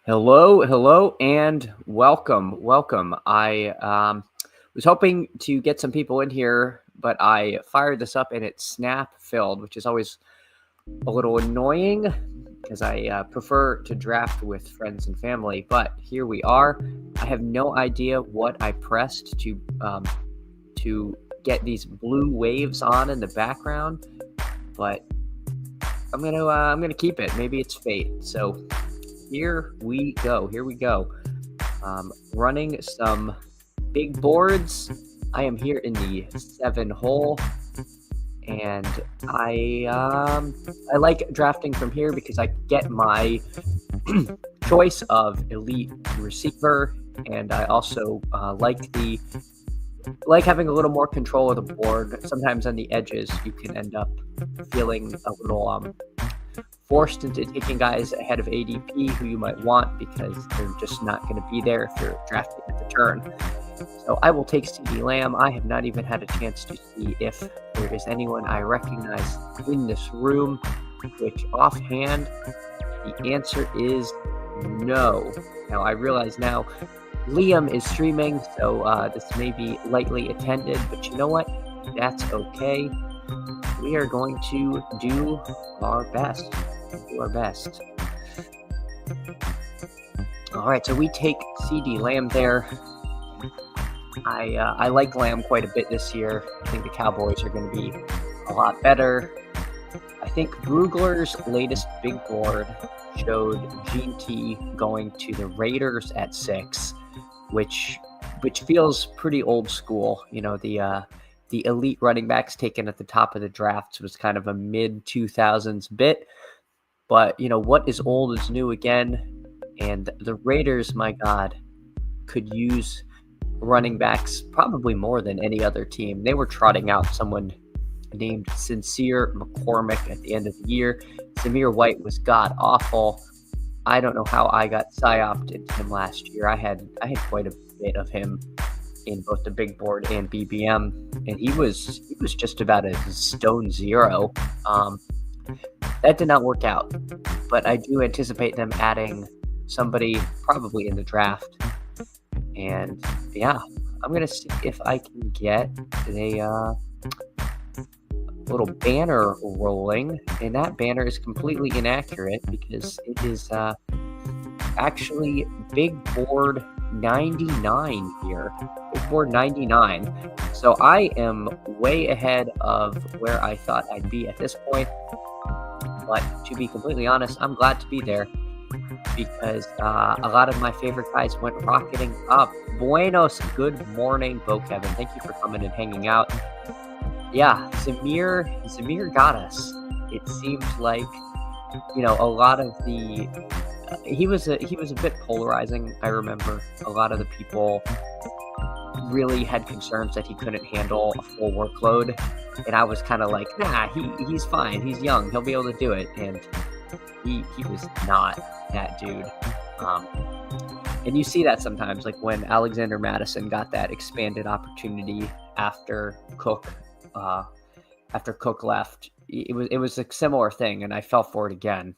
Hello, and welcome. I was hoping to get some people in here, but I fired this up and it's snap filled, which is always a little annoying because I prefer to draft with friends and family. But here we are. I have no idea what I pressed to get these blue waves on in the background, but I'm gonna keep it. Maybe it's fate. So here we go. Running some big boards. I am here in the 7 hole, and I like drafting from here because I get my choice of elite receiver, and I also like having a little more control of the board. Sometimes on the edges, you can end up feeling a little forced into taking guys ahead of ADP who you might want because they're just not going to be there if you're drafting at the turn. So I will take CD Lamb. I have not even had a chance to see if there is anyone I recognize in this room, which offhand, the answer is no. Now, I realize now Liam is streaming, so this may be lightly attended, but you know what? That's okay. We are going to do our best. All right, so we take CD Lamb there. I like Lamb quite a bit this year. I think the Cowboys are going to be a lot better. I think Brugler's latest big board showed Gene T going to the Raiders at 6, which feels pretty old school. You know, the elite running backs taken at the top of the drafts was kind of a mid-2000s bit. But, you know, what is old is new again. And the Raiders, my God, could use running backs probably more than any other team. They were trotting out someone named Sincere McCormick at the end of the year. Zamir White was god-awful. I don't know how I got psyoped into him last year. I had quite a bit of him in both the big board and BBM, and he was just about a stone zero. That did not work out, but I do anticipate them adding somebody probably in the draft. And yeah, I'm going to see if I can get a little banner rolling. And that banner is completely inaccurate because it is actually big board 99 here. Big board 99. So I am way ahead of where I thought I'd be at this point. But to be completely honest, I'm glad to be there because a lot of my favorite guys went rocketing up. Buenos, good morning, Bo Kevin. Thank you for coming and hanging out. Yeah, Zamir got us. It seemed like, you know, a lot of the he was a bit polarizing. I remember a lot of the people really had concerns that he couldn't handle a full workload, and I was kind of like, nah, he's fine. He's young. He'll be able to do it. And he was not that dude. And you see that sometimes, like when Alexander Madison got that expanded opportunity after Cook left. It was a similar thing, and I fell for it again.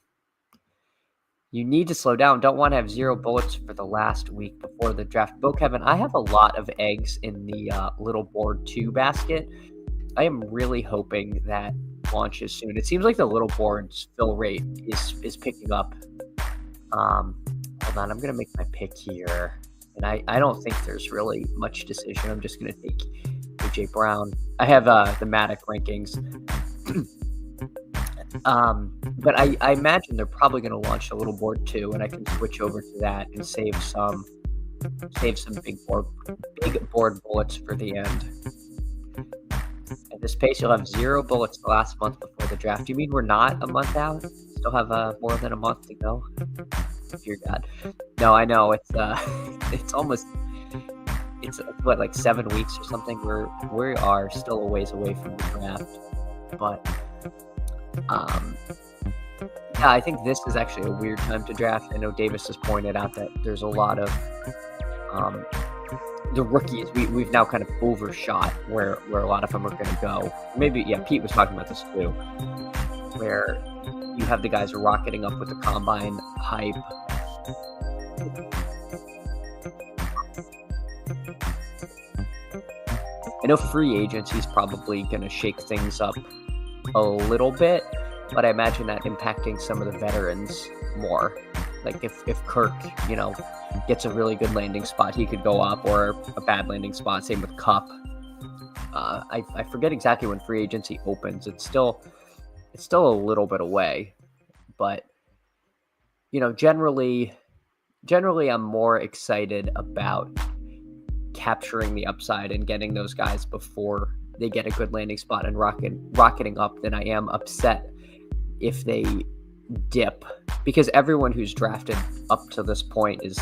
You need to slow down. Don't want to have 0 bullets for the last week before the draft. Bo Kevin, I have a lot of eggs in the little board 2 basket. I am really hoping that launches soon. It seems like the little board's fill rate is picking up. Hold on, I'm gonna make my pick here, and I don't think there's really much decision. I'm just gonna take AJ Brown. I have the Matic rankings. But I imagine they're probably going to launch a little board 2, and I can switch over to that and save some big board bullets for the end. At this pace, you'll have 0 bullets the last month before the draft. You mean we're not a month out? Still have more than a month to go? Dear God. No, I know it's what, like 7 weeks or something. We are still a ways away from the draft, but yeah, I think this is actually a weird time to draft. I know Davis has pointed out that there's a lot of the rookies. We've now kind of overshot where a lot of them are going to go. Maybe, yeah, Pete was talking about this too, where you have the guys rocketing up with the combine hype, I know free agency is probably going to shake things up a little bit, but I imagine that impacting some of the veterans more. Like if Kirk, gets a really good landing spot, he could go up, or a bad landing spot. Same with Cup. I forget exactly when free agency opens. It's still a little bit away, but generally I'm more excited about capturing the upside and getting those guys before they get a good landing spot and rocketing up than I am upset if they dip, because everyone who's drafted up to this point is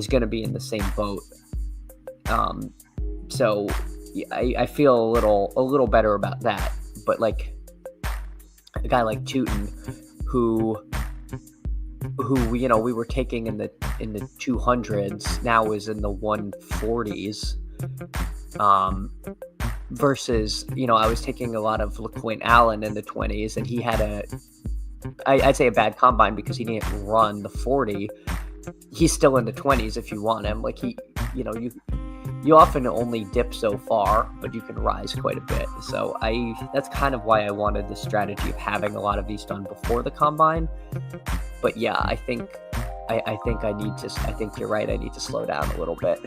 going to be in the same boat. So I feel a little better about that. But like a guy like Tootin, who we were taking in the 200s, now is in the 140s. Versus, I was taking a lot of LaQuint Allen in the 20s, and he had I'd say a bad combine because he didn't run the 40. He's still in the 20s if you want him. Like you often only dip so far, but you can rise quite a bit. So that's kind of why I wanted the strategy of having a lot of these done before the combine. But yeah, I think you're right. I need to slow down a little bit.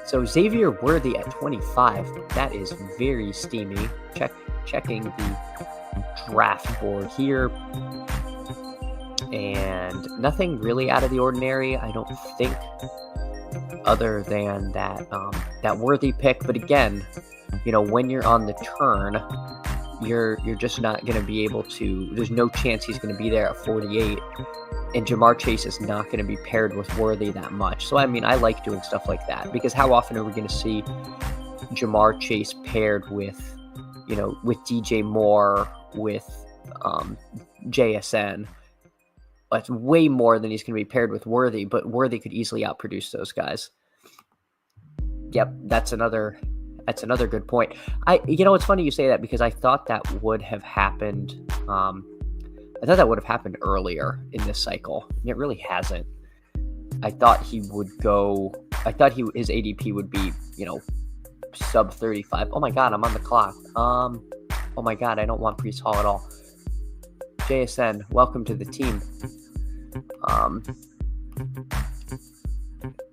So Xavier Worthy at 25, that is very steamy. Checking the draft board here, and nothing really out of the ordinary, I don't think, other than that Worthy pick. But again, when you're on the turn, you're just not going to be able to. There's no chance he's going to be there at 48. And Jamar Chase is not going to be paired with Worthy that much. So, I mean, I like doing stuff like that, because how often are we going to see Jamar Chase paired with, with DJ Moore, with JSN? That's way more than he's going to be paired with Worthy, but Worthy could easily outproduce those guys. Yep, that's another good point. It's funny you say that, because I thought that would have happened. I thought that would have happened earlier in this cycle. It really hasn't. I thought his ADP would be, sub 35. Oh my God, I'm on the clock. Oh my God, I don't want Breece Hall at all. JSN, welcome to the team.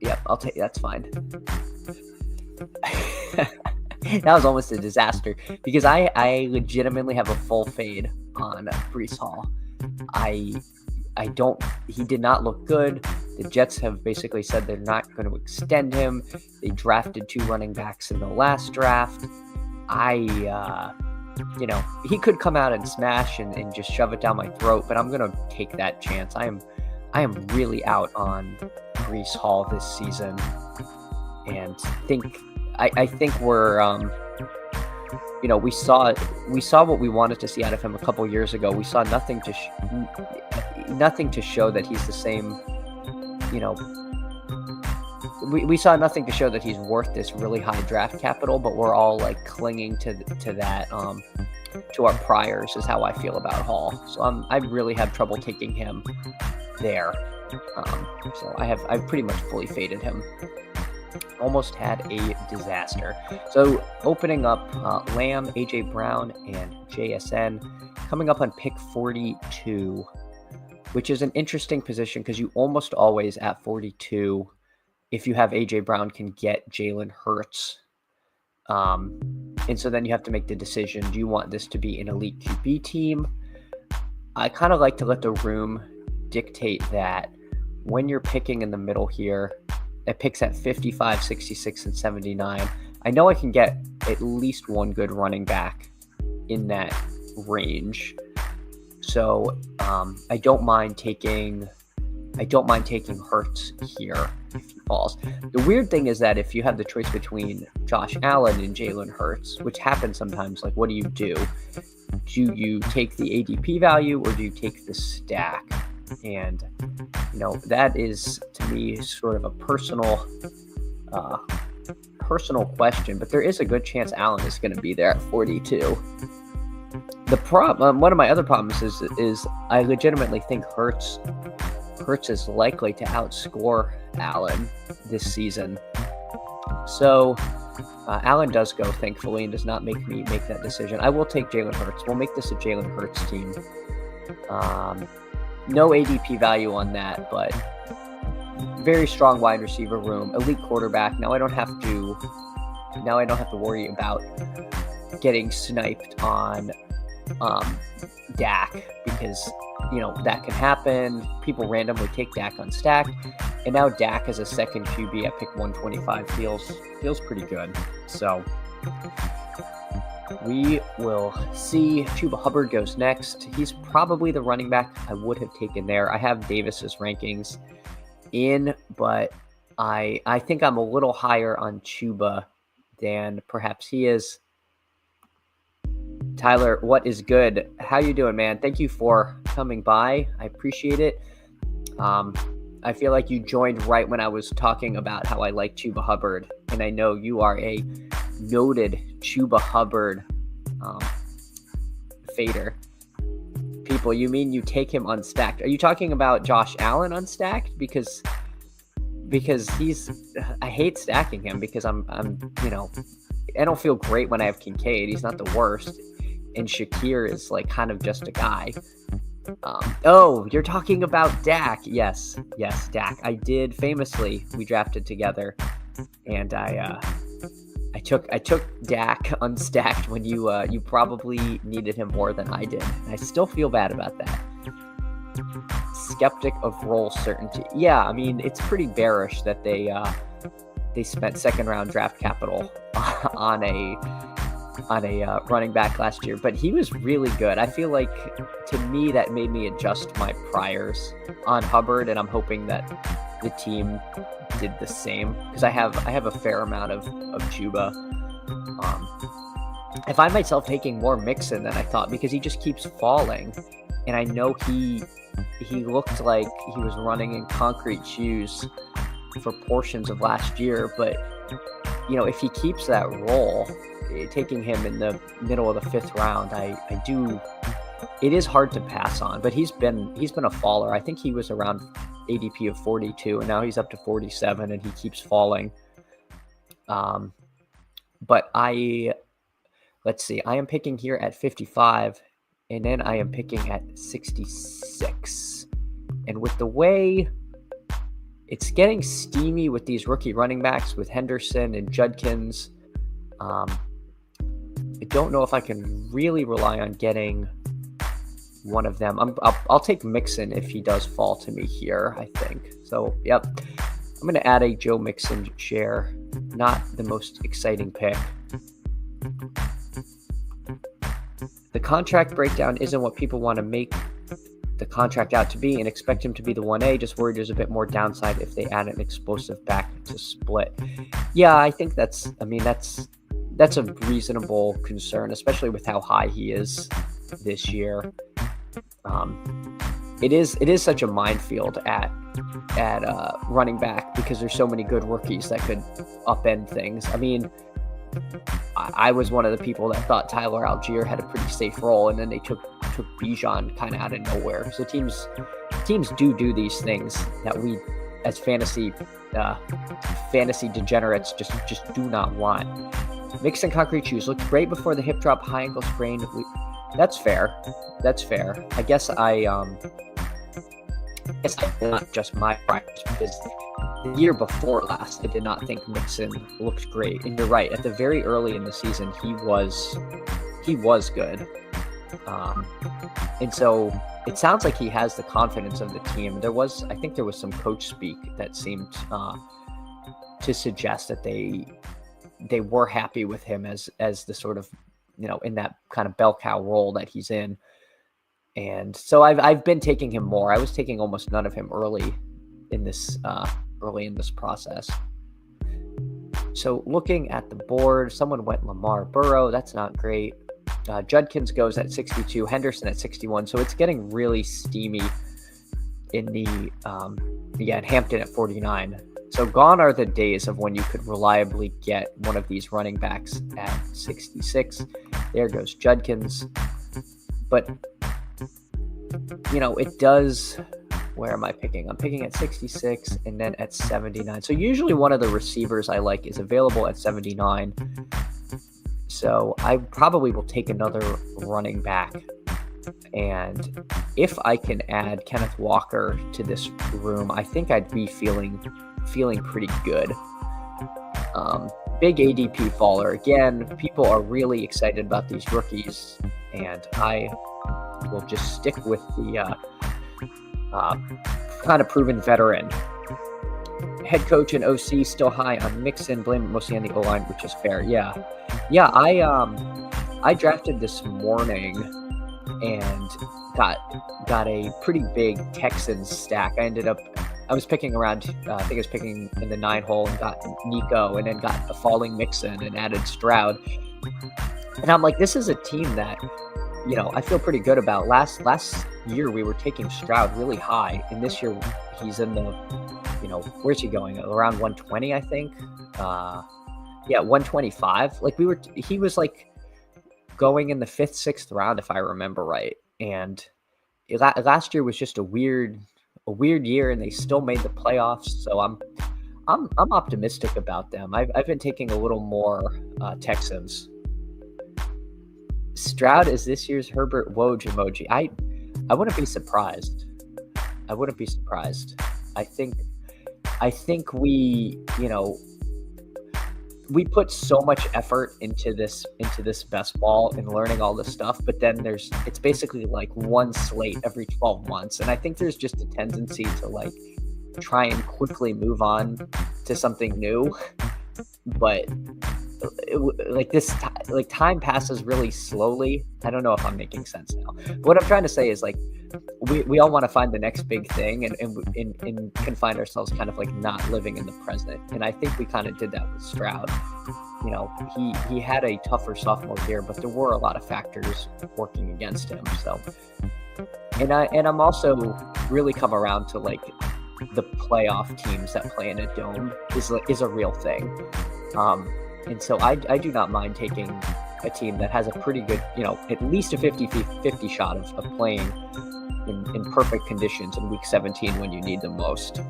Yep, I'll take. That's fine. That was almost a disaster, because I legitimately have a full fade on Breece Hall. He did not look good. The Jets have basically said they're not going to extend him. They drafted 2 running backs in the last draft. He could come out and smash and just shove it down my throat, but I'm going to take that chance. I am really out on Breece Hall this season, and I think we're we saw what we wanted to see out of him a couple years ago. We saw nothing to show that he's the same. We saw nothing to show that he's worth this really high draft capital, but we're all like clinging to that to our priors is how I feel about Hall. So I really have trouble taking him there. So I've pretty much fully faded him. Almost had a disaster. So opening up Lamb, AJ Brown, and JSN coming up on pick 42, which is an interesting position because you almost always at 42, if you have AJ Brown, can get Jalen Hurts. And so then you have to make the decision, do you want this to be an elite QB team? I kind of like to let the room dictate that when you're picking in the middle here, it picks at 55, 66, and 79. I know I can get at least one good running back in that range. So I don't mind taking Hurts here if he falls. The weird thing is that if you have the choice between Josh Allen and Jalen Hurts, which happens sometimes, like what do you do? Do you take the ADP value or do you take the stack? And that is to me sort of a personal question, but there is a good chance Allen is going to be there at 42. The problem, one of my other problems is I legitimately think Hurts Hurts is likely to outscore Allen this season. So Allen does go, thankfully, and does not make me make that decision. I will take Jalen Hurts. We'll make this a Jalen Hurts team. No ADP value on that, but very strong wide receiver room, elite quarterback. Now I don't have to worry about getting sniped on Dak, because that can happen. People randomly take Dak unstacked, and now Dak as a second QB at pick 125 feels pretty good. So we will see. Chuba Hubbard goes next. He's probably the running back I would have taken there. I have Davis's rankings in, but I think I'm a little higher on Chuba than perhaps he is. Tyler, what is good? How you doing, man? Thank you for coming by. I appreciate it. I feel like you joined right when I was talking about how I like Chuba Hubbard, and I know you are a noted Chuba Hubbard fader. People, you mean you take him unstacked? Are you talking about Josh Allen unstacked? Because I hate stacking him because I'm I don't feel great when I have Kincaid. He's not the worst. And Shakir is like kind of just a guy. Oh, you're talking about Dak. Yes, Dak. I did famously. We drafted together, and I took Dak unstacked when you probably needed him more than I did. And I still feel bad about that. Skeptic of role certainty. Yeah, I mean it's pretty bearish that they spent second round draft capital on a running back last year, but he was really good. I feel like, to me, that made me adjust my priors on Hubbard, and I'm hoping that the team did the same, because I have a fair amount of Chuba. I find myself taking more Mixon than I thought, because he just keeps falling, and I know he looked like he was running in concrete shoes for portions of last year, but if he keeps that role, taking him in the middle of the fifth round, it is hard to pass on. But he's been a faller. I think he was around ADP of 42, and now he's up to 47, and he keeps falling. But let's see, I am picking here at 55, and then I am picking at 66. And with the way it's getting steamy with these rookie running backs, with Henderson and Judkins, I don't know if I can really rely on getting one of them. I'll take Mixon if he does fall to me here, I think. So, yep. I'm going to add a Joe Mixon share. Not the most exciting pick. The contract breakdown isn't what people want to make the contract out to be and expect him to be the 1A. Just worried there's a bit more downside if they add an explosive back to split. Yeah, I think that's a reasonable concern, especially with how high he is this year. It is such a minefield at running back, because there's so many good rookies that could upend things. I mean, I was one of the people that thought Tyler Algier had a pretty safe role, and then they took Bijan kind of out of nowhere. So teams do these things that we, as fantasy degenerates, just do not want. Mixon concrete shoes looked great before the hip drop, high ankle sprain. That's fair. I guess not just my practice, because the year before last, I did not think Mixon looked great. And you're right, at the very early in the season, he was good. And so it sounds like he has the confidence of the team. I think there was some coach speak that seemed to suggest that they were happy with him as the sort of, in that kind of bell cow role that he's in. And so I've been taking him more. I was taking almost none of him early in this process. So looking at the board, someone went Lamar Burrow. That's not great. Judkins goes at 62, Henderson at 61. So it's getting really steamy in and Hampton at 49. So gone are the days of when you could reliably get one of these running backs at 66. There goes Judkins. But, it does where am I picking? I'm picking at 66 and then at 79. So usually one of the receivers I like is available at 79. So I probably will take another running back. And if I can add Kenneth Walker to this room, I think I'd be feeling pretty good. Big ADP faller. Again, people are really excited about these rookies, and I will just stick with the kind of proven veteran. Head coach and OC still high on Mixon, blame it mostly on the O-line, which is fair. Yeah. I drafted this morning and got a pretty big Texans stack. I was picking around, I think I was picking in the 9 hole and got Nico, and then got a falling Mixon and added Stroud. And I'm like, this is a team that, I feel pretty good about. Last year we were taking Stroud really high, and this year he's in the, where's he going? Around 120, I think. 125. Like he was like going in the 5th, 6th round, if I remember right. And last year was just a weird year, and they still made the playoffs. So I'm optimistic about them. I've been taking a little more Texans. Stroud is this year's Herbert Woj emoji. I wouldn't be surprised. I think we, we put so much effort into this best ball and learning all this stuff, but then it's basically like one slate every 12 months. And I think there's just a tendency to like try and quickly move on to something new. But time passes really slowly. I don't know if I'm making sense now. But what I'm trying to say is like we all want to find the next big thing and can find ourselves kind of like not living in the present. And I think we kind of did that with Stroud. He had a tougher sophomore year, but there were a lot of factors working against him. So, and I'm also really come around to like the playoff teams that play in a dome is a real thing. And so I do not mind taking a team that has a pretty good, at least a 50-50 shot of playing in perfect conditions in week 17 when you need them most.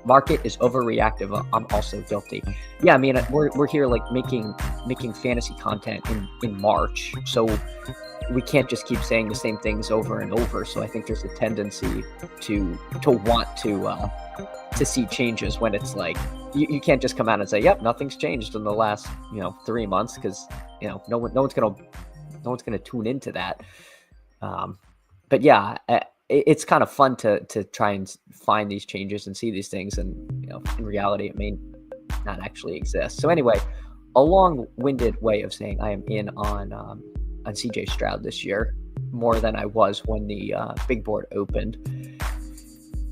Market is overreactive. I'm also guilty. Yeah, I mean, we're here like making fantasy content in March, so we can't just keep saying the same things over and over. So I think there's a tendency to want to see changes when it's like you can't just come out and say, yep, nothing's changed in the last 3 months, because no one's gonna tune into that. But yeah, it's kind of fun to try and find these changes and see these things, and in reality it may not actually exist. So anyway, a long-winded way of saying I am in on CJ Stroud this year, more than I was when the big board opened.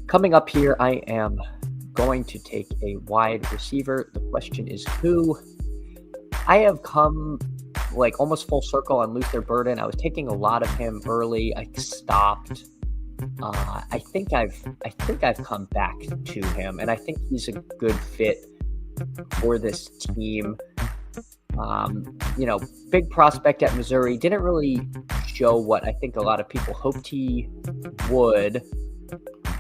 Coming up here, I am going to take a wide receiver. The question is who? I have come like almost full circle on Luther Burden. I was taking a lot of him early. I stopped. I think I've come back to him, and I think he's a good fit for this team. Big prospect at Missouri, didn't really show what I think a lot of people hoped he would,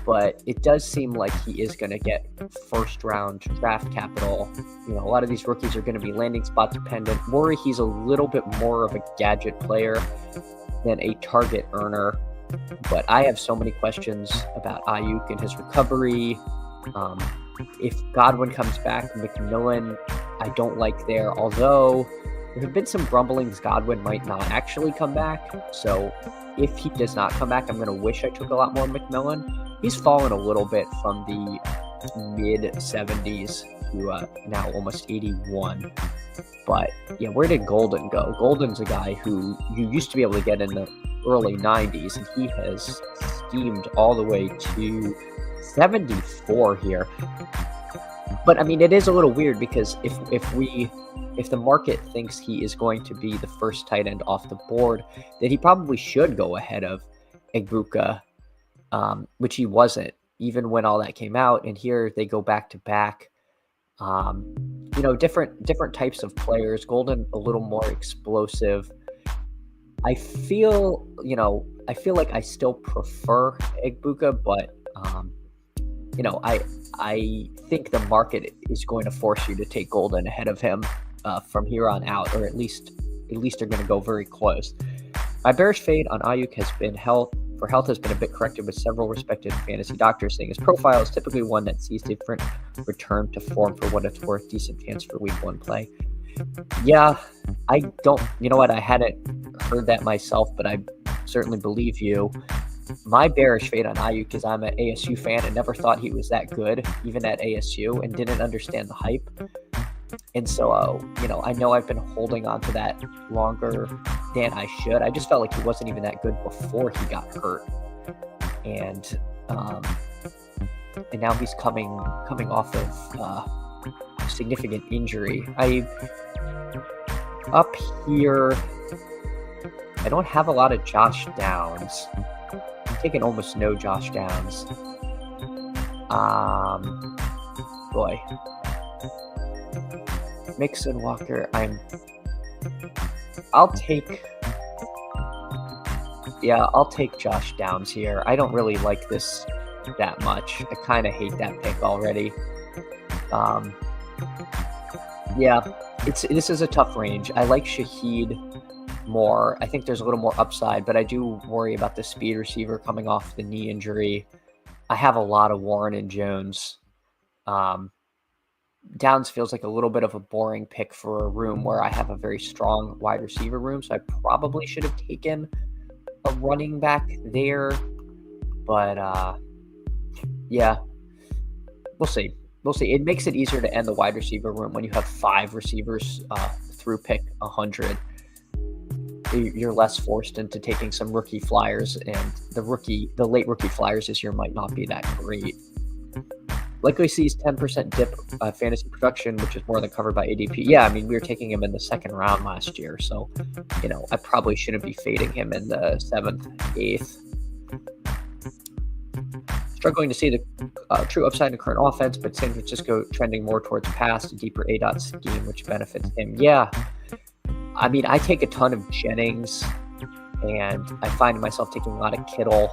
but it does seem like he is going to get first-round draft capital. A lot of these rookies are going to be landing spot dependent. Worry he's a little bit more of a gadget player than a target earner, but I have so many questions about Ayuk and his recovery. If Godwin comes back, McMillan, I don't like there, although there have been some grumblings Godwin might not actually come back. So if he does not come back, I'm going to wish I took a lot more McMillan. He's fallen a little bit from the mid-70s to now almost 81. But yeah, where did Golden go? Golden's a guy who you used to be able to get in the early 90s, and he has steamed all the way to 74 here. But I mean, it is a little weird, because if the market thinks he is going to be the first tight end off the board, then he probably should go ahead of Egbuka, which he wasn't, even when all that came out. And here they go back to back. Different types of players. Golden a little more explosive. I feel, I feel like I still prefer Egbuka, but I think the market is going to force you to take Golden ahead of him from here on out, or at least they're going to go very close. My bearish fade on Ayuk health has been a bit corrected, with several respected fantasy doctors saying his profile is typically one that sees different return to form. For what it's worth, decent chance for week 1 play. Yeah, I don't. You know what? I hadn't heard that myself, but I certainly believe you. My bearish fade on Ayuk is I'm an ASU fan and never thought he was that good, even at ASU, and didn't understand the hype. And so, I know I've been holding on to that longer than I should. I just felt like he wasn't even that good before he got hurt, and now he's coming off of significant injury. Up here, I don't have a lot of Josh Downs. I'm taking almost no Josh Downs. Boy. Mixon, Walker, I'll take Josh Downs here. I don't really like this that much. I kind of hate that pick already. This is a tough range. I like Shaheed more. I think there's a little more upside, but I do worry about the speed receiver coming off the knee injury. I have a lot of Warren and Jones. Downs feels like a little bit of a boring pick for a room where I have a very strong wide receiver room, so I probably should have taken a running back there. But we'll see. It makes it easier to end the wide receiver room when you have 5 receivers through pick 100. You're less forced into taking some rookie flyers, and the late rookie flyers this year might not be that great. Likely sees 10% dip fantasy production, which is more than covered by ADP. Yeah, I mean, we were taking him in the 2nd round last year, so, I probably shouldn't be fading him in the 7th, 8th. Struggling to see the true upside in current offense, but San Francisco trending more towards pass, a deeper ADOT scheme, which benefits him. Yeah, I mean, I take a ton of Jennings, and I find myself taking a lot of Kittle.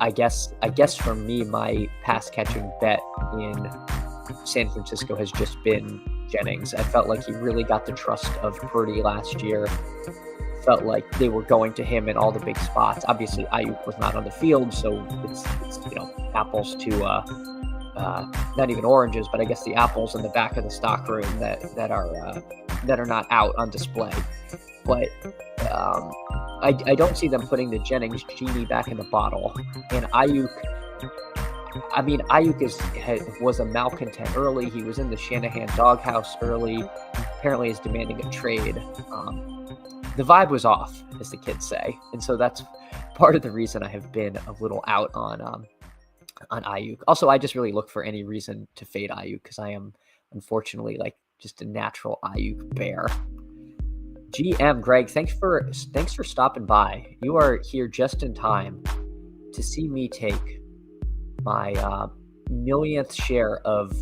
I guess for me, my pass catching bet in San Francisco has just been Jennings. I felt like he really got the trust of Purdy last year. Felt like they were going to him in all the big spots. Obviously, Ayuk was not on the field, so it's apples to not even oranges, but I guess the apples in the back of the stock room that are not out on display. But I don't see them putting the Jennings genie back in the bottle. And Ayuk was a malcontent early. He was in the Shanahan doghouse early. Apparently is demanding a trade. The vibe was off, as the kids say. And so that's part of the reason I have been a little out on Ayuk. Also, I just really look for any reason to fade Ayuk because I am, unfortunately, just a natural Ayuk bear. GM Greg, thanks for stopping by. You are here just in time to see me take my millionth share of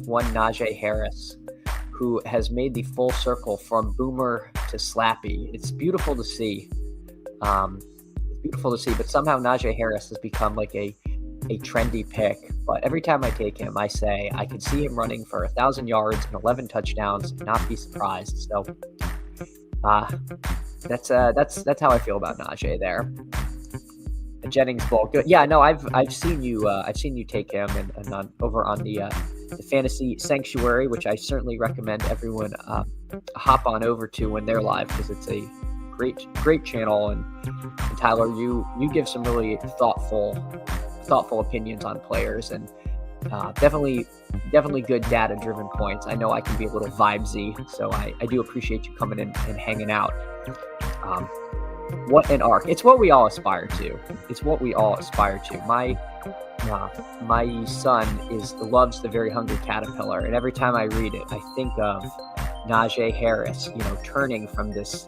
one Najee Harris, who has made the full circle from boomer to slappy. It's beautiful to see. But somehow Najee Harris has become like a trendy pick. But every time I take him, I say I can see him running for 1,000 yards and 11 touchdowns and not be surprised. So that's how I feel about Najee there. Jennings Bowl, good. Yeah, no, I've seen you take him and over on the Fantasy Sanctuary, which I certainly recommend everyone hop on over to when they're live because it's a great channel. And Tyler, you give some really thoughtful opinions on players, and definitely good data driven points. I know I can be a little vibesy, so I do appreciate you coming in and hanging out. What an arc. It's what we all aspire to. My son loves The Very Hungry Caterpillar, and every time I read it, I think of Najee Harris, turning from this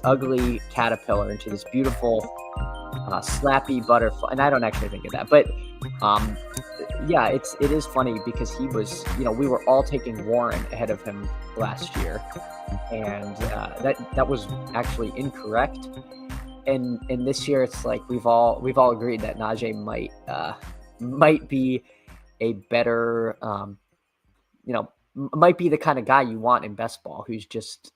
ugly caterpillar into this beautiful slappy butterfly. And I don't actually think of that, but Yeah, it is funny because he was, we were all taking Warren ahead of him last year, and that was actually incorrect. And this year, it's like we've all agreed that Najee might be a better, might be the kind of guy you want in best ball, who's just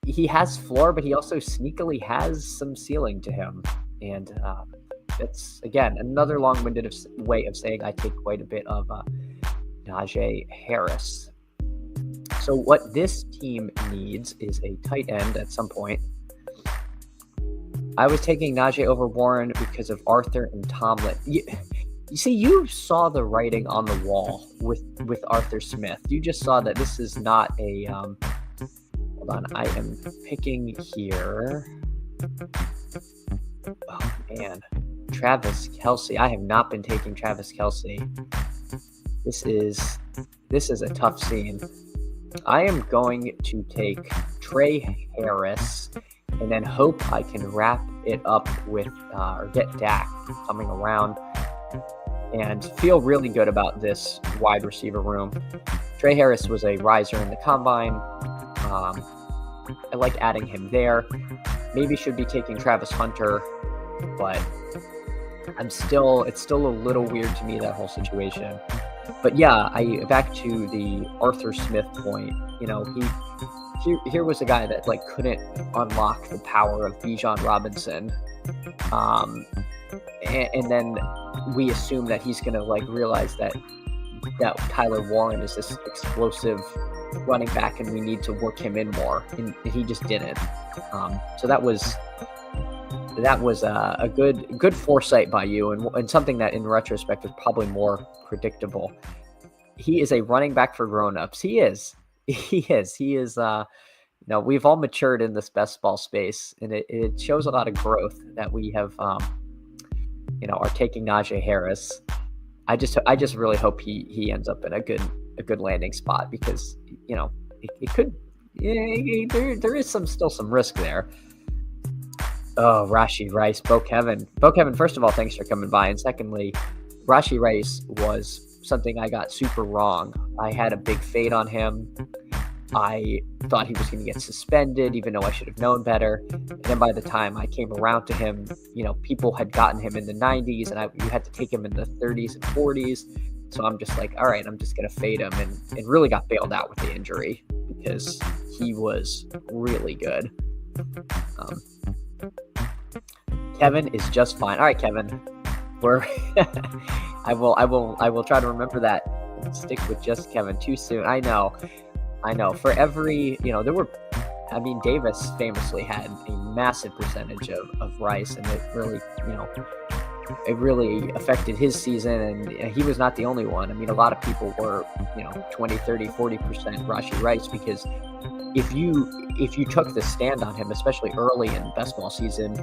he has floor, but he also sneakily has some ceiling to him, and it's again another long-winded way of saying I take quite a bit of Najee Harris. So what this team needs is a tight end at some point. I was taking Najee over Warren because of Arthur and Tomlin. You see, you saw the writing on the wall with Arthur Smith. You just saw that this is not a. Hold on, I am picking here. Oh man, Travis Kelce. I have not been taking Travis Kelce. This is a tough scene. I am going to take Trey Harris and then hope I can wrap it up with or get Dak coming around and feel really good about this wide receiver room. Trey Harris was a riser in the combine. I like adding him there. Maybe should be taking Travis Hunter, but it's still a little weird to me, that whole situation. But yeah, back to the Arthur Smith point. Here was a guy that couldn't unlock the power of Bijan Robinson, and then we assume that he's gonna realize that Tyler Warren is this explosive running back, and we need to work him in more, and he just didn't. So that was a good foresight by you, and something that in retrospect is probably more predictable. He is a running back for grown-ups. He is. We've all matured in this best ball space, and it shows a lot of growth that we have, are taking Najee Harris. I just really hope he ends up in a good landing spot, because it could. There is still some risk there. Oh, Rashee Rice, Bo Kevin. First of all, thanks for coming by, and secondly, Rashee Rice was something I got super wrong. I had a big fade on him. I thought he was going to get suspended, even though I should have known better. And then by the time I came around to him, people had gotten him in the 90s, and you had to take him in the 30s and 40s. So I'm just like, all right, I'm just going to fade him, and really got bailed out with the injury because he was really good. Kevin is just fine. All right, Kevin, I will try to remember that and stick with just Kevin. Too soon. I know. For every, Davis famously had a massive percentage of Rice, and it really affected his season, and he was not the only one. A lot of people were, 20, 30, 40% Rashee Rice, because if you took the stand on him, especially early in best ball season,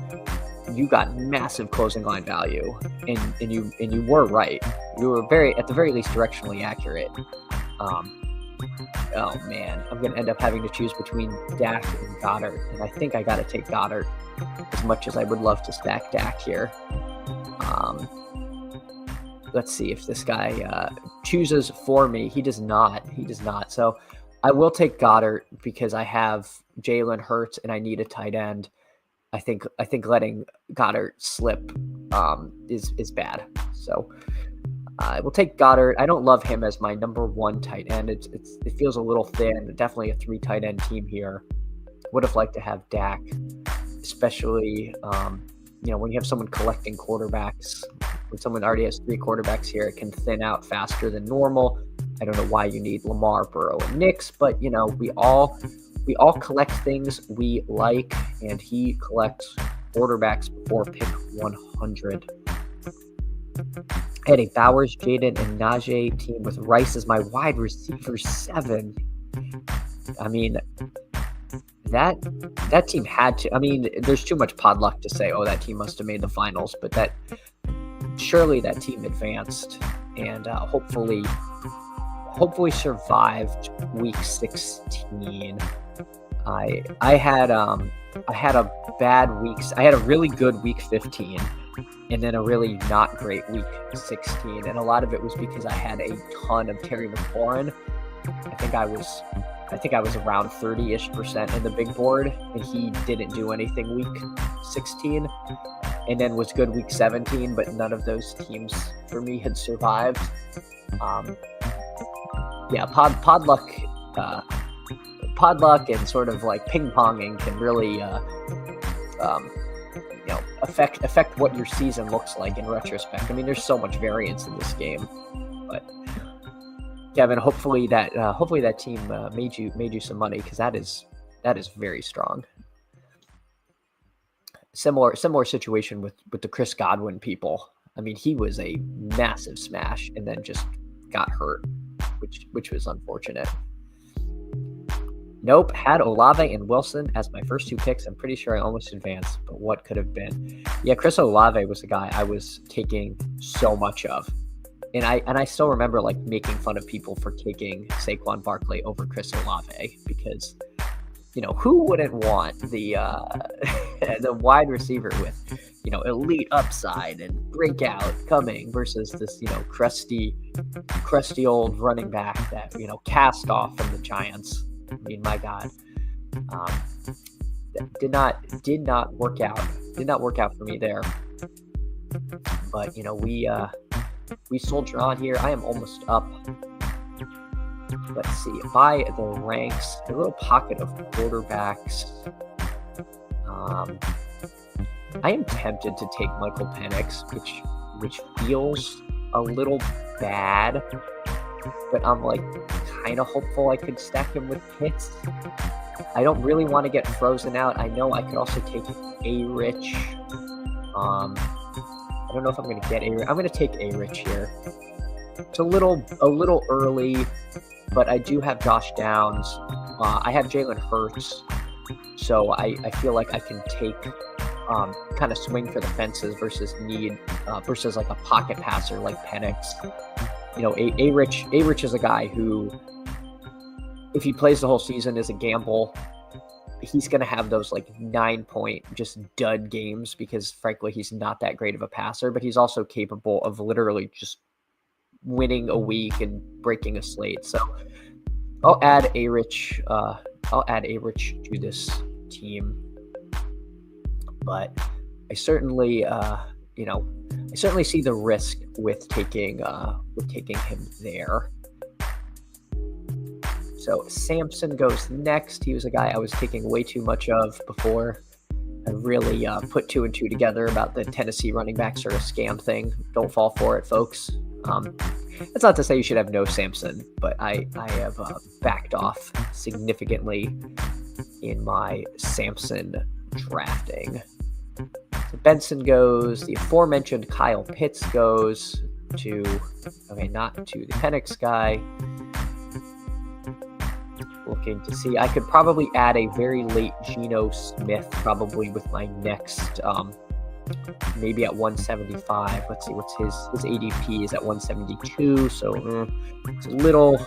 you got massive closing line value, and you were right. You were at the very least directionally accurate. Oh man, I'm going to end up having to choose between Dak and Goddard, and I think I got to take Goddard, as much as I would love to stack Dak here. Let's see if this guy chooses for me. He does not. So I will take Goddard because I have Jalen Hurts and I need a tight end. I think letting Goddard slip is bad. So I will take Goddard. I don't love him as my number one tight end. It feels a little thin. Definitely a 3 tight end team here. Would have liked to have Dak, especially when you have someone collecting quarterbacks. When someone already has 3 quarterbacks here, it can thin out faster than normal. I don't know why you need Lamar, Burrow, and Knicks, but we all collect things we like, and he collects quarterbacks before pick 100. I had a Bowers, Jaden, and Najee team with Rice as my wide receiver 7. That team had to. There's too much pod luck to say, that team must have made the finals, but surely that team advanced and hopefully survived week 16. I had a bad week. I had a really good week 15. and then a really not great week 16. And a lot of it was because I had a ton of Terry McLaurin. I think I was around 30-ish% in the big board, and he didn't do anything week 16, and then was good week 17, but none of those teams for me had survived. Pod luck and sort of like ping ponging can really affect what your season looks like in retrospect. I mean, there's so much variance in this game, but Kevin, hopefully that team made you some money, because that is very strong. Similar situation with the Chris Godwin people. I mean, he was a massive smash and then just got hurt, which was unfortunate. Nope, had Olave and Wilson as my first 2 picks. I'm pretty sure I almost advanced, but what could have been? Yeah, Chris Olave was the guy I was taking so much of. And I still remember like making fun of people for taking Saquon Barkley over Chris Olave, because who wouldn't want the the wide receiver with elite upside and breakout coming versus this crusty old running back that cast off from the Giants. I mean, my God, did not work out. Did not work out for me there. But we soldier on here. I am almost up. Let's see, by the ranks, a little pocket of quarterbacks. I am tempted to take Michael Penix, which feels a little bad, but I'm like kind of hopeful I could stack him with Pitts. I don't really want to get frozen out. I know I could also take A-Rich. I don't know if I'm going to get A-Rich. I'm going to take A-Rich here. It's a little early, but I do have Josh Downs. I have Jalen Hurts, so I feel like I can take kind of swing for the fences versus like a pocket passer like Penix. A-Rich is a guy who, if he plays the whole season, is a gamble. He's going to have those like 9-point just dud games because, frankly, he's not that great of a passer, but he's also capable of literally just winning a week and breaking a slate. So I'll add A-Rich. To this team, but I certainly, see the risk with taking him there. So Sampson goes next. He was a guy I was taking way too much of before. I really put 2 and 2 together about the Tennessee running back sort of scam thing. Don't fall for it, folks. That's not to say you should have no Sampson, but I have backed off significantly in my Sampson drafting. So Benson goes. The aforementioned Kyle Pitts goes to, not to the Penix guy. Looking to see, I could probably add a very late Geno Smith, probably with my next, maybe at 175. Let's see, what's his ADP is at 172, so it's a little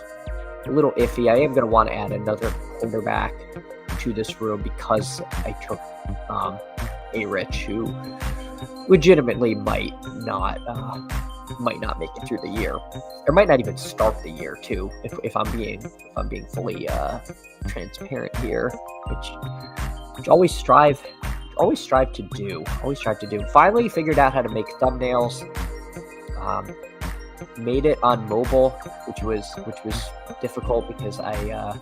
iffy. I am going to want to add another quarterback to this room because I took A-Rich, who legitimately might not make it through the year, or might not even start the year too. If I'm being fully transparent here, which always strive to do. Finally figured out how to make thumbnails. Made it on mobile, which was difficult because I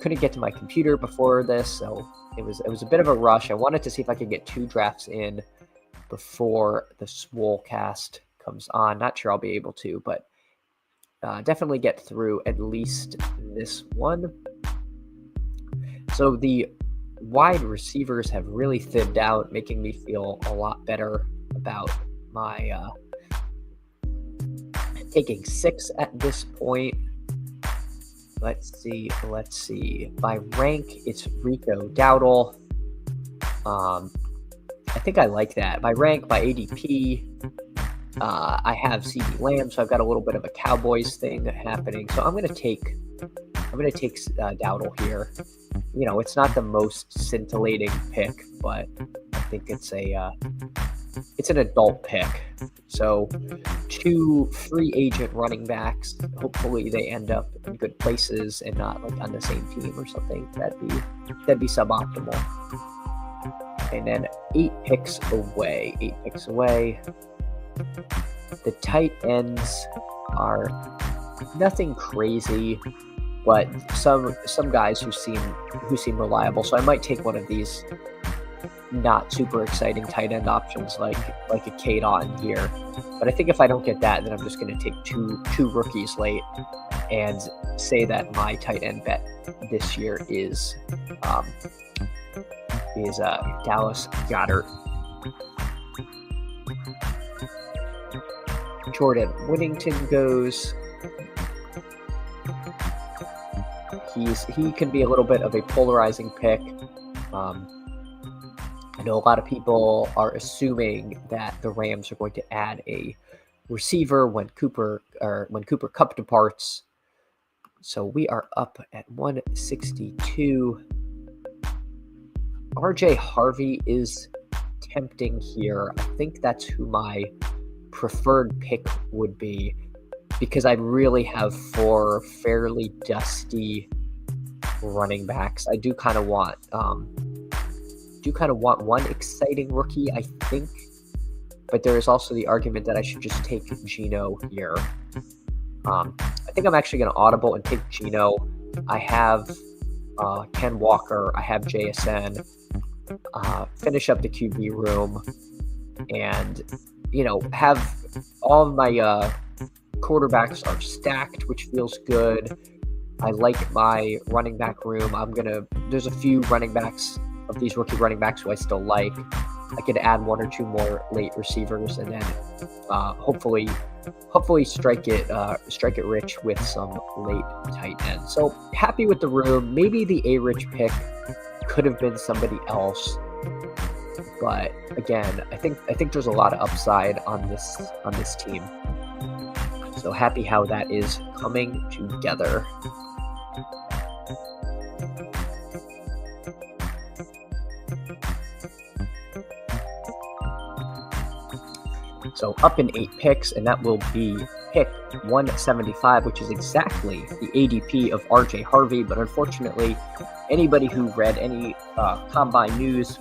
couldn't get to my computer before this, so it was a bit of a rush. I wanted to see if I could get 2 drafts in before the Swolecast comes on. Not sure I'll be able to, but definitely get through at least this one. So the wide receivers have really thinned out, making me feel a lot better about my taking 6 at this point. Let's see. By rank, it's Rico Dowdle. I think I like that. By rank, by ADP, I have CeeDee Lamb, so I've got a little bit of a Cowboys thing happening. So I'm gonna take Dowdle here. It's not the most scintillating pick, but I think it's it's an adult pick. So 2 free agent running backs. Hopefully they end up in good places and not like on the same team or something. That'd be suboptimal. And then 8 picks away. The tight ends are nothing crazy, but some guys who seem reliable. So I might take one of these not super exciting tight end options like a Cade Otton here. But I think if I don't get that, then I'm just going to take two rookies late and say that my tight end bet this year is Dallas Goedert. Jordan Whittington goes. He can be a little bit of a polarizing pick. I know a lot of people are assuming that the Rams are going to add a receiver when Cooper Kupp departs. So we are up at 162. RJ Harvey is tempting here. I think that's who my preferred pick would be, because I really have 4 fairly dusty running backs. I do kind of want one exciting rookie, I think, but there is also the argument that I should just take Geno here. I think I'm actually going to audible and take Geno. I have Ken Walker, I have JSN, finish up the QB room, and have all of my quarterbacks are stacked, which feels good. I like my running back room. There's a few running backs of these rookie running backs who I still like. I could add 1 or 2 more late receivers, and then hopefully strike it rich with some late tight ends. So happy with the room. Maybe the A-Rich pick could have been somebody else, but again, I think there's a lot of upside on this team. So happy how that is coming together. So up in 8 picks, and that will be pick 175, which is exactly the ADP of RJ Harvey. But unfortunately, anybody who read any combine news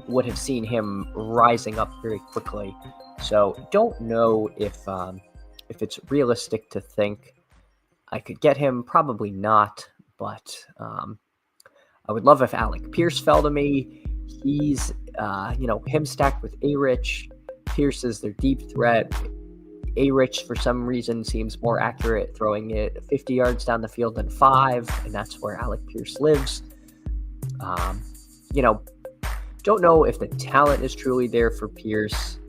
would have seen him rising up very quickly. So don't know if it's realistic to think I could get him. Probably not, but I would love if Alec Pierce fell to me. He's him stacked with A-Rich. Pierce is their deep threat. A-Rich, for some reason, seems more accurate throwing it 50 yards down the field than 5, and that's where Alec Pierce lives. Don't know if the talent is truly there for Pierce,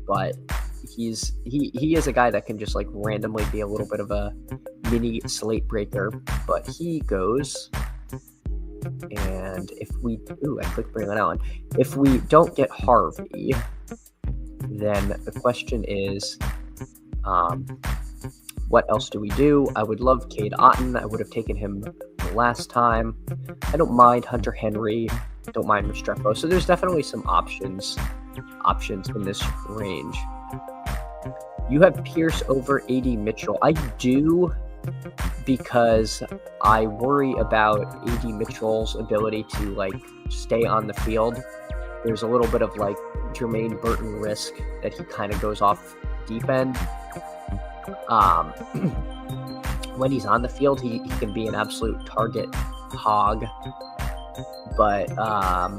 but he is a guy that can just like randomly be a little bit of a mini slate breaker. But he goes, and I clicked bring that on. If we don't get Harvey, then the question is, what else do we do? I would love Cade Otton. I would have taken him the last time. I don't mind Hunter Henry. Don't mind Restrepo. So there's definitely some options in this range. You have Pierce over AD Mitchell. I do, because I worry about AD Mitchell's ability to stay on the field. There's a little bit of Jermaine Burton risk that he kind of goes off deep end. When he's on the field, he can be an absolute target hog. But a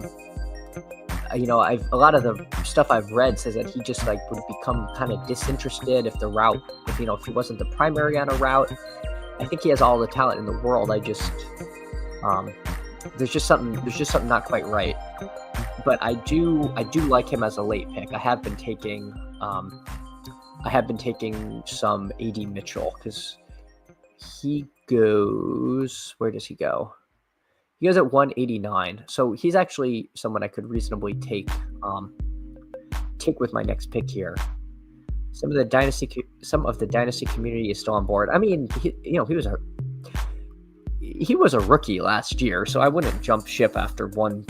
lot of the stuff I've read says that he just would become kind of disinterested if he wasn't the primary on a route. I think he has all the talent in the world. There's just something not quite right. But I do like him as a late pick. I have been taking some AD Mitchell, because he goes, where does he go? He goes at 189. So he's actually someone I could reasonably take with my next pick here. Some of the dynasty community is still on board. I mean, he was a rookie last year, so I wouldn't jump ship after one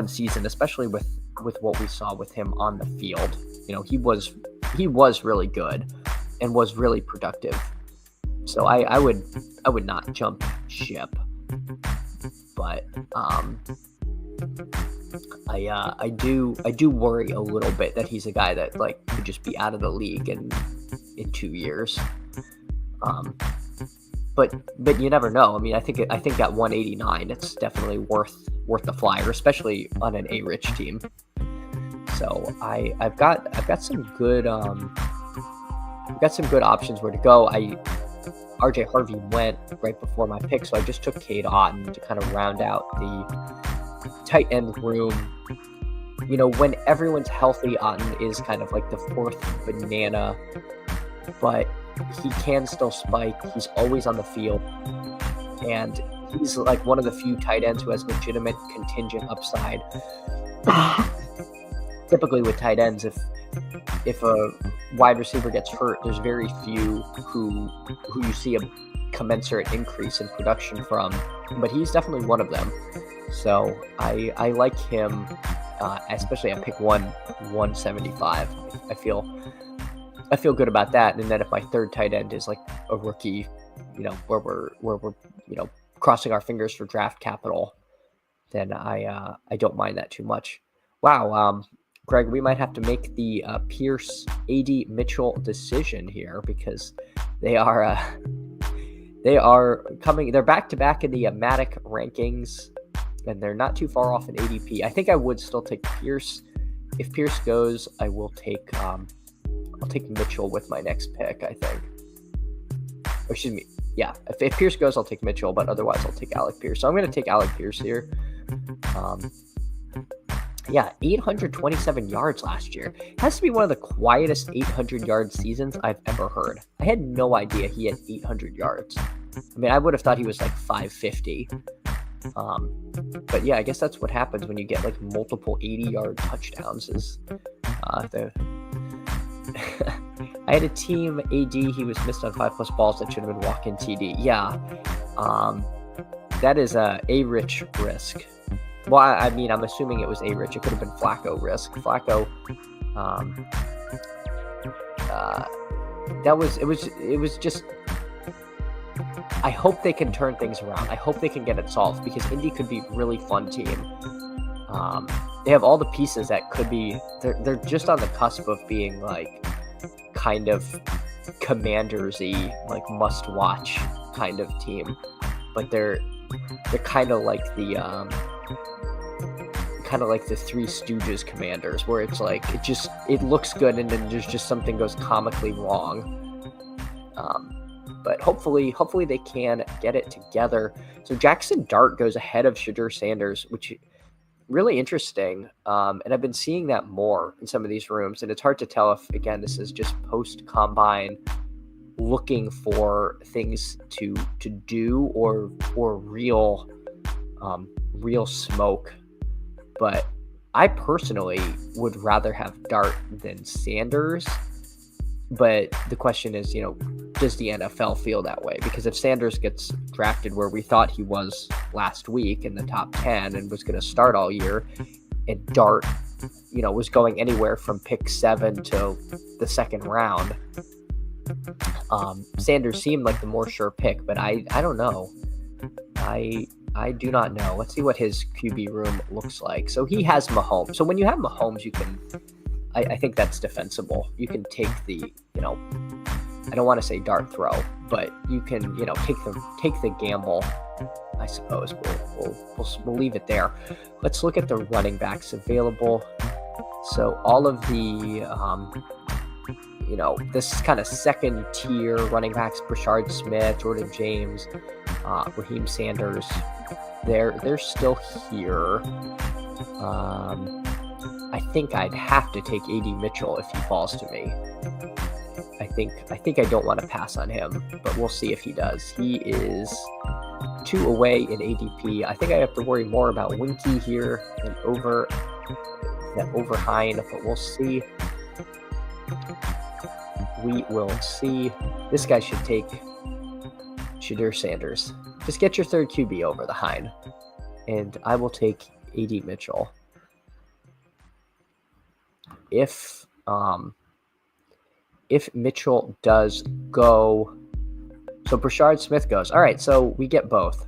season, especially with with what we saw with him on the field. He was really good and was really productive. So I would not jump ship, but I do worry a little bit that he's a guy that could just be out of the league in 2 years. But you never know. I mean, I think at 189, it's definitely worth the flyer, especially on an A-rich team. So I've got some good options where to go. RJ Harvey went right before my pick, so I just took Cade Otton to kind of round out the tight end room. When everyone's healthy, Otton is kind of like the fourth banana, but he can still spike. He's always on the field, and he's like one of the few tight ends who has legitimate contingent upside. Typically with tight ends, if a wide receiver gets hurt, there's very few who you see a commensurate increase in production from, but he's definitely one of them. So I like him, especially at pick 175. I feel good about that. And then if my third tight end is like a rookie, where we're crossing our fingers for draft capital, then I don't mind that too much. Wow, Greg, we might have to make the Pierce AD Mitchell decision here, because they are coming. They're back to back in the Matic rankings, and they're not too far off in ADP. I think I would still take Pierce. If Pierce goes, I will take I'll take Mitchell with my next pick, I think. Or excuse me. Yeah, if Pierce goes, I'll take Mitchell, but otherwise I'll take Alec Pierce. So I'm going to take Alec Pierce here. Yeah, 827 yards last year. Has to be one of the quietest 800-yard seasons I've ever heard. I had no idea he had 800 yards. I mean, I would have thought he was like 550. But yeah, I guess that's what happens when you get like multiple 80-yard touchdowns. I had a team AD. He was missed on 5+ balls that should have been walk-in TD. Yeah, that is a rich risk. Well, I mean, I'm assuming it was A-Rich. It could have been Flacco risk. Flacco, it was just, I hope they can turn things around. I hope they can get it solved, because Indy could be a really fun team. They have all the pieces that could be, they're just on the cusp of being like kind of Commanders-y, like must-watch kind of team. But they're kind of like the Three Stooges Commanders, where it's like it looks good and then there's just something goes comically wrong. But hopefully they can get it together. So Jackson Dart goes ahead of Shadur Sanders, which really interesting. And I've been seeing that more in some of these rooms, and it's hard to tell if, again, this is just post combine looking for things to do or real smoke. But I personally would rather have Dart than Sanders. But the question is, does the NFL feel that way? Because if Sanders gets drafted where we thought he was last week in the top 10 and was going to start all year, and Dart, was going anywhere from pick 7 to the second round, Sanders seemed like the more sure pick, but I don't know. I do not know. Let's see what his QB room looks like. So he has Mahomes. So when you have Mahomes, you can, I think that's defensible. You can take the, I don't want to say dart throw, but you can, take the gamble, I suppose. We'll leave it there. Let's look at the running backs available. So all of the, this kind of second tier running backs, Brashard Smith, Jordan James, Raheem Sanders, they're still here. I think I'd have to take AD Mitchell if he falls to me. I think I don't want to pass on him, but we'll see if he does. He is 2 away in ADP. I think I have to worry more about Winky here than over Hein, but we'll see. We will see. This guy should take Shadur Sanders. Just get your third QB over the Hein, and I will take AD Mitchell. if Mitchell does go, so Brashard Smith goes. All right, so we get both.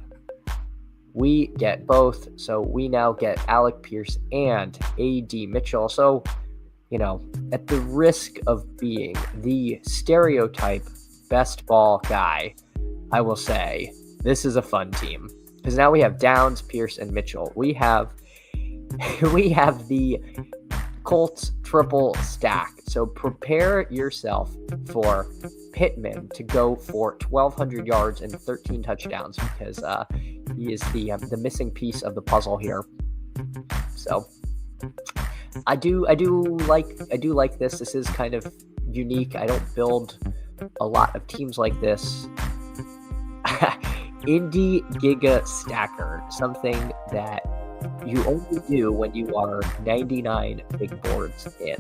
So we now get Alec Pierce and A.D. Mitchell. So, at the risk of being the stereotype best ball guy, I will say this is a fun team. Because now we have Downs, Pierce, and Mitchell. We have the Colts triple stack. So prepare yourself for Pittman to go for 1,200 yards and 13 touchdowns, because he is the missing piece of the puzzle here. So I do like this. This is kind of unique. I don't build a lot of teams like this. Indie Giga Stacker, something that you only do when you are 99 big boards in.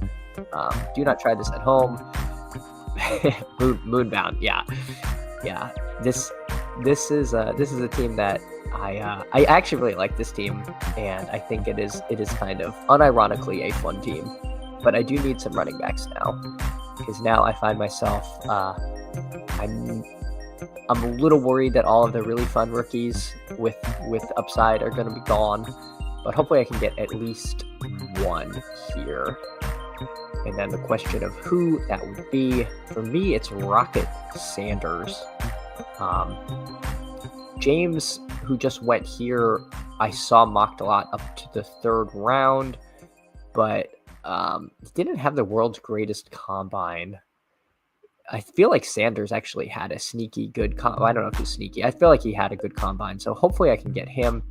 Do not try this at home. Moonbound, yeah. This is a team that I actually really like this team, and I think it is kind of unironically a fun team. But I do need some running backs now, because now I find myself I'm a little worried that all of the really fun rookies with upside are going to be gone, but hopefully I can get at least one here. And then the question of who that would be, for me, it's Rocket Sanders. James, who just went here, I saw mocked a lot up to the 3rd round, but he didn't have the world's greatest combine. I feel like Sanders actually had a sneaky good I don't know if he's sneaky. I feel like he had a good combine, so hopefully I can get him.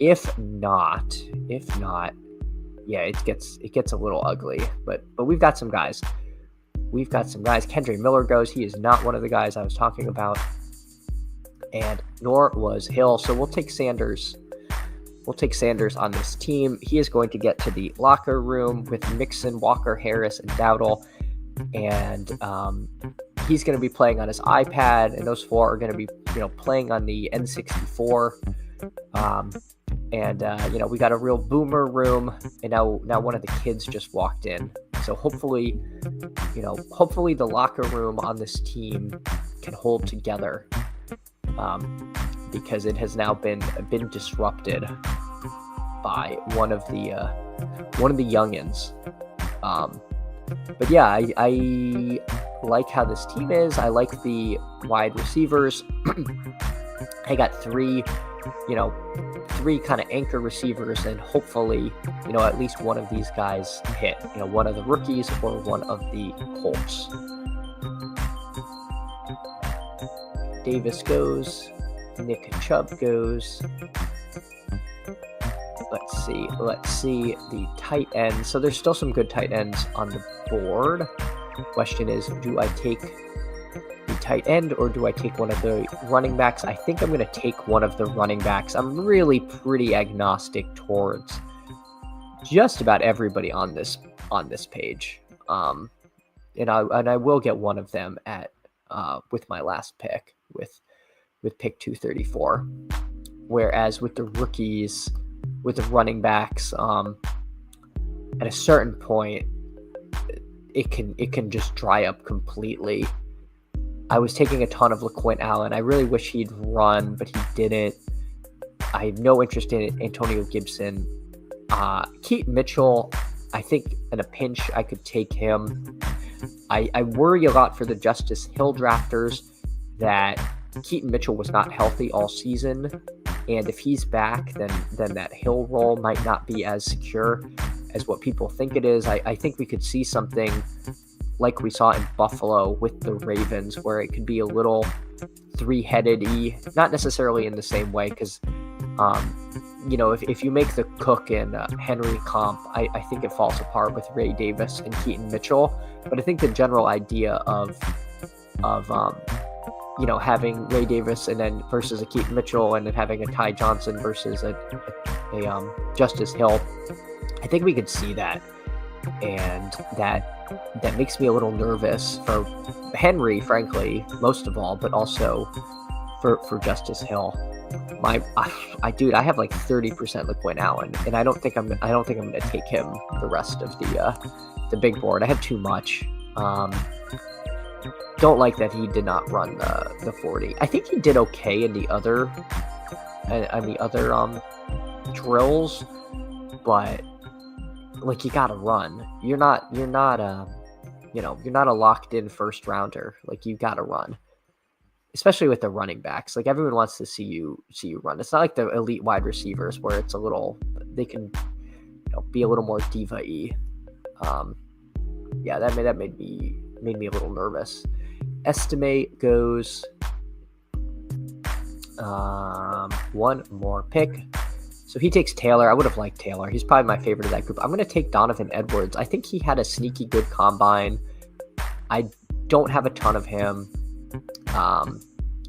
If not, yeah, it gets a little ugly. But we've got some guys. Kendre Miller goes. He is not one of the guys I was talking about, and nor was Hill. So we'll take Sanders. We'll take Sanders on this team. He is going to get to the locker room with Mixon, Walker, Harris, and Dowdle. And he's going to be playing on his iPad, and those 4 are going to be, playing on the N64. We got a real boomer room, and now one of the kids just walked in. So hopefully the locker room on this team can hold together, because it has now been disrupted by one of the youngins. But yeah, I like how this team is. I like the wide receivers. I got three kind of anchor receivers, and hopefully, at least one of these guys hit. One of the rookies or one of the Colts. Davis goes. Nick Chubb goes. Let's see the tight ends. So there's still some good tight ends on the board. Question is, do I take the tight end or do I take one of the running backs? I think I'm going to take one of the running backs. I'm really pretty agnostic towards just about everybody on this page. And I will get one of them at with my last pick with pick 234. Whereas with the rookies, with the running backs, at a certain point, it can just dry up completely. I was taking a ton of LaQuint Allen. I really wish he'd run, but he didn't. I have no interest in Antonio Gibson. Keaton Mitchell, I think in a pinch I could take him. I worry a lot for the Justice Hill drafters that Keaton Mitchell was not healthy all season. And if he's back, then that Hill role might not be as secure as what people think it is. I think we could see something like we saw in Buffalo with the Ravens, where it could be a little three-headed-y, not necessarily in the same way, because, if you make the Cook and Henry comp, I think it falls apart with Ray Davis and Keaton Mitchell. But I think the general idea of having Ray Davis and then versus a Keaton Mitchell, and then having a Ty Johnson versus a Justice Hill, I think we could see that, and that makes me a little nervous for Henry, frankly, most of all, but also for Justice Hill. Dude, I have like 30% with Quinn Allen, and I don't think I'm gonna take him the rest of the big board. I had too much. Don't like that he did not run the 40. I think he did okay in the other drills, but like, you gotta run. You're not a locked in first rounder. Like, you gotta run, especially with the running backs. Like, everyone wants to see you run. It's not like the elite wide receivers where it's they can be a little more diva-y. Yeah, that made me a little nervous. Estimate goes one more pick. So he takes Taylor. I would have liked Taylor. He's probably my favorite of that group. I'm going to take Donovan Edwards. I think he had a sneaky good combine. I don't have a ton of him.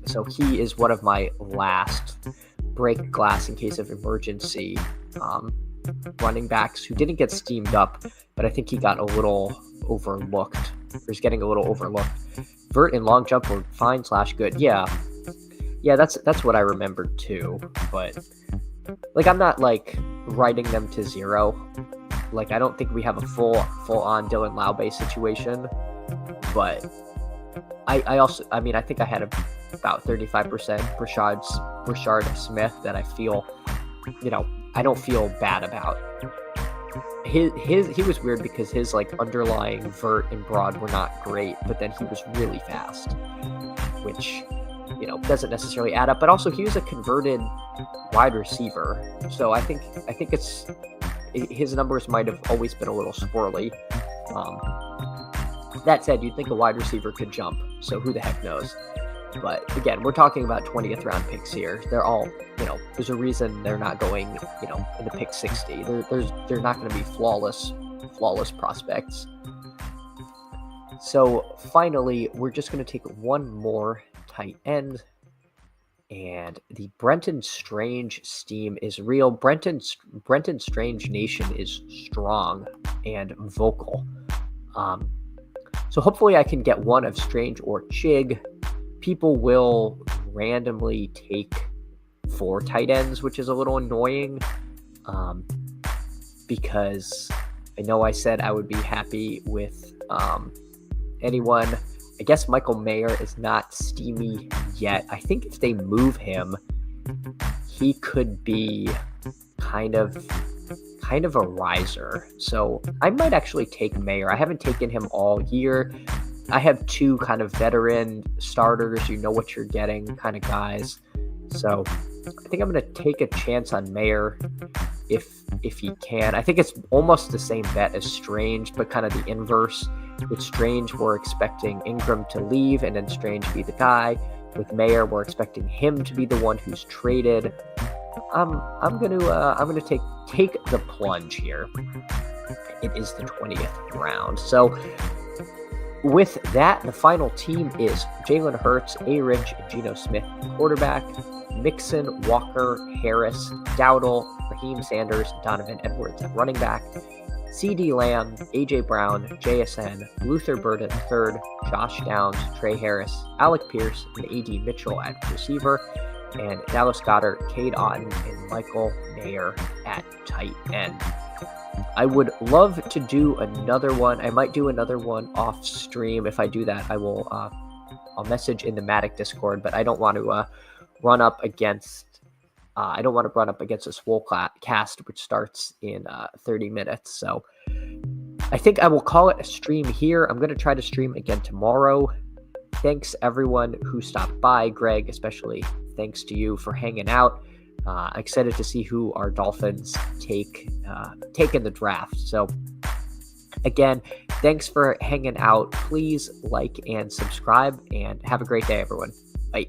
So he is one of my last break glass in case of emergency running backs who didn't get steamed up, but I think he got a little overlooked. He's getting a little overlooked. Vert and long jump were fine / good. Yeah, that's what I remembered too. But like, I'm not like writing them to 0. Like, I don't think we have a full on Dylan Laube situation. But I think I had about 35% Brashard Smith that I feel, I don't feel bad about. He was weird because his like underlying vert and broad were not great, but then he was really fast, which doesn't necessarily add up. But also, he was a converted wide receiver, so I think his numbers might have always been a little squirrely. That said, you'd think a wide receiver could jump, so who the heck knows? But again, we're talking about 20th round picks here. They're all, there's a reason they're not going, in the pick 60. They're not going to be flawless prospects. So finally, we're just going to take one more tight end, and the Brenton Strange steam is real. Brenton Strange Nation is strong and vocal. So hopefully I can get one of Strange or Chig. People will randomly take 4 tight ends, which is a little annoying, because I know I said I would be happy with anyone. I guess Michael Mayer is not steamy yet. I think if they move him, he could be kind of a riser. So I might actually take Mayer. I haven't taken him all year. I have 2 kind of veteran starters, what you're getting kind of guys. So I think I'm going to take a chance on Mayer if he can. I think it's almost the same bet as Strange, but kind of the inverse. With Strange, we're expecting Ingram to leave and then Strange be the guy. With Mayer, we're expecting him to be the one who's traded. I'm gonna take the plunge here. It is the 20th round. So with that, the final team is Jalen Hurts, A-Rich, and Geno Smith at quarterback, Mixon, Walker, Harris, Dowdle, Raheem Sanders, Donovan Edwards at running back, CeeDee Lamb, A.J. Brown, JSN, Luther Burden III, Josh Downs, Trey Harris, Alec Pierce, and A.D. Mitchell at receiver, and Dallas Goedert, Cade Otton, and Michael Mayer at tight end. I would love to do another one. I might do another one off stream. If I do that, I will. I'll message in the Matic Discord, but I don't want to run up against. I don't want to run up against a swole cast, which starts in 30 minutes. So I think I will call it a stream here. I'm going to try to stream again tomorrow. Thanks everyone who stopped by. Greg, especially thanks to you for hanging out. Excited to see who our Dolphins take in the draft. So again, thanks for hanging out. Please like and subscribe, and have a great day, everyone. Bye.